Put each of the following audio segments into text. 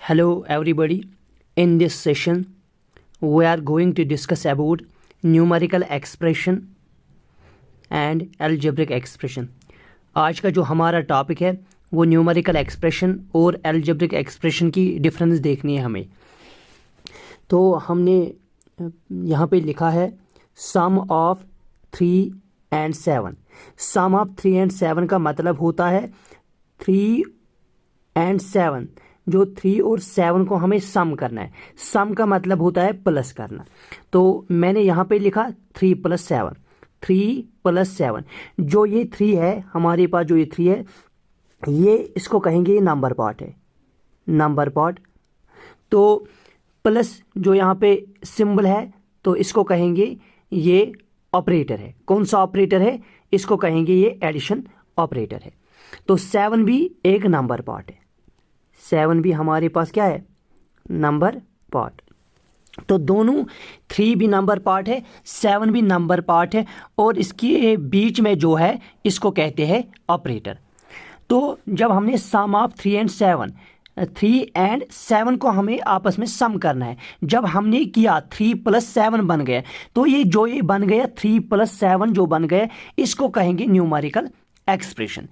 Hello everybody. In this session we are going to discuss about numerical expression and algebraic expression. आज का जो हमारा topic है वो न्यूमेरिकल एक्सप्रेशन और एल्जेब्रिक एक्सप्रेशन की डिफरेंस देखनी है हमें। तो हमने यहाँ पे लिखा है sum of 3 and 7। Sum of 3 and 7 का मतलब होता है 3 and 7, जो 3 और 7 को हमें सम करना है। सम का मतलब होता है प्लस करना। तो मैंने यहाँ पे लिखा 3 + 7, 3 + 7। जो ये 3 है हमारे पास, जो ये 3 है, ये इसको कहेंगे नंबर पार्ट है, नंबर पार्ट। तो प्लस जो यहाँ पे सिंबल है तो इसको कहेंगे ये ऑपरेटर है। कौन सा ऑपरेटर है? इसको कहेंगे ये एडिशन ऑपरेटर है। तो 7 भी एक नंबर पार्ट है, 7 भी हमारे पास क्या है? Number part. तो दोनों 3 भी नंबर पार्ट है, 7 भी नंबर पार्ट है, और इसके बीच में जो है इसको कहते हैं ऑपरेटर। तो जब हमने सम ऑफ 3 and 7, 3 and 7 को हमें आपस में सम करना है। जब हमने किया 3 + 7 बन गया, तो ये जो ये बन गया 3 + 7 जो बन गया, इसको कहेंगे न्यूमेरिकल एक्सप्रेशन।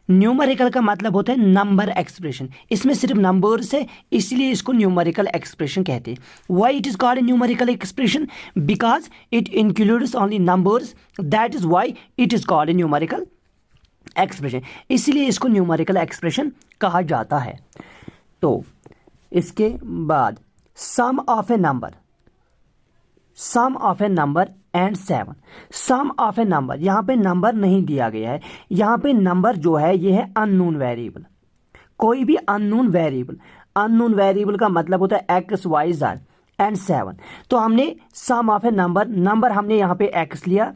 न्यूमेरिकल का मतलब होता है नंबर एक्सप्रेशन। इसमें सिर्फ नंबर्स है, इसलिए इसको न्यूमेरिकल एक्सप्रेशन कहते हैं। Why it is called a numerical expression? Because it includes only numbers, that is why it is called a numerical expression. इसलिए इसको न्यूमेरिकल एक्सप्रेशन कहा जाता है। तो इसके बाद sum of a number, sum of a number and 7। Sum of a number, यहाँ पे नंबर नहीं दिया गया है, यहाँ पे नंबर जो है ये है अननोन वेरिएबल। कोई भी अननोन वेरिएबल, अननोन वेरिएबल का मतलब होता है x, y, z एंड 7। तो हमने सम ऑफ ए नंबर, नंबर हमने यहाँ पे x लिया,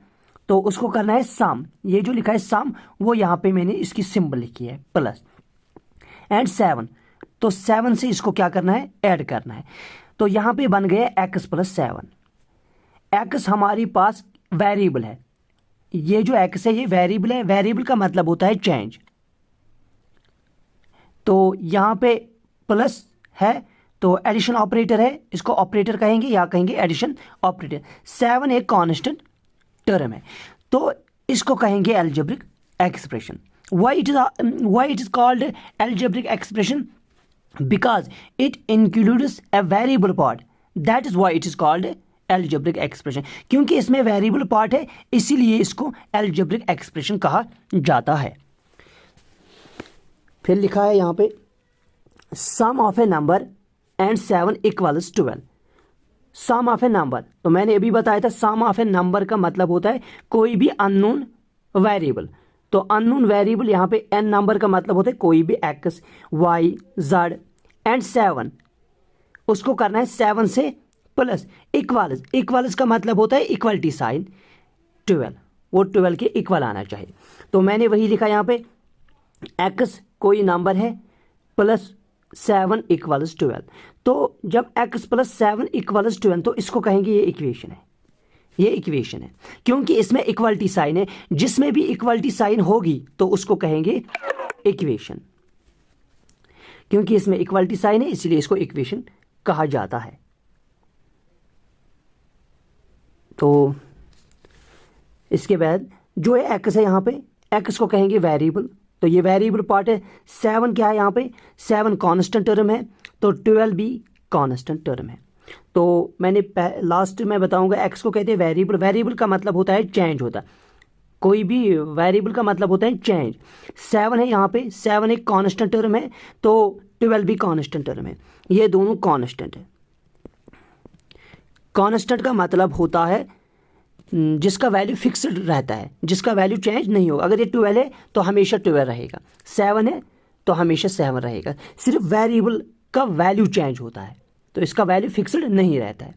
तो उसको करना है सम। ये जो लिखा है सम, वो यहाँ पे मैंने इसकी सिंबल लिखी है प्लस, एंड 7। तो 7 से इसको क्या करना है? ऐड करना है। तो यहाँ पे बन गया x + 7। x हमारे पास वेरिएबल है, ये जो x है ये वेरिएबल है। वेरिएबल का मतलब होता है चेंज। तो यहाँ पे प्लस है तो एडिशन ऑपरेटर है, इसको ऑपरेटर कहेंगे या कहेंगे एडिशन ऑपरेटर। 7 एक कांस्टेंट टर्म है, तो इसको कहेंगे algebraic expression. Why it is called algebraic expression? Because it includes a variable part, that is why it is called algebraic expression. क्योंकि इसमें वेरिएबल पार्ट है, इसीलिए इसको अलजेब्रिक एक्सप्रेशन कहा जाता है। फिर लिखा है यहाँ पे sum of a number and 7 = 12। Sum of a number, तो मैंने अभी बताया था सम ऑफ ए नंबर का मतलब होता है कोई भी अननोन वेरिएबल। तो अननोन वेरिएबल यहाँ पे n नंबर का मतलब होता है कोई भी x, y, z एंड 7। उसको करना है 7 से प्लस इक्वल्स। इक्वल्स का मतलब होता है इक्वलिटी साइन 12, वो 12 के इक्वल आना चाहिए। तो मैंने वही लिखा यहाँ पे x कोई नंबर है प्लस 7 = 12। तो जब x + 7 = 12, तो इसको कहेंगे ये इक्वेशन है, ये इक्वेशन है। क्योंकि इसमें इक्वलिटी साइन है, जिसमें भी इक्वलिटी साइन होगी तो उसको कहेंगे इक्वेशन। क्योंकि इसमें इक्वलिटी साइन है इसलिए इसको इक्वेशन कहा जाता है। तो इसके बाद जो है x है, यहाँ पे x को कहेंगे वेरिएबल। तो ये वेरिएबल पार्ट है। 7 क्या है यहाँ पे? 7 कांस्टेंट टर्म है, तो 12 भी कांस्टेंट टर्म है। तो मैंने लास्ट में बताऊंगा x को कहते हैं वेरिएबल। वेरिएबल का मतलब होता है चेंज होता, कोई भी वेरिएबल का मतलब होता है चेंज। 7 है यहाँ पे, 7 एक कांस्टेंट टर्म है, तो 12 भी कांस्टेंट टर्म है। ये दोनों कांस्टेंट है। कांस्टेंट का मतलब होता है जिसका वैल्यू फिक्स्ड रहता है, जिसका वैल्यू चेंज नहीं होगा। अगर ये 12 है तो हमेशा 12 रहेगा, 7 है तो हमेशा 7 रहेगा। सिर्फ वेरिएबल का वैल्यू चेंज होता है, तो इसका वैल्यू फिक्स्ड नहीं रहता है।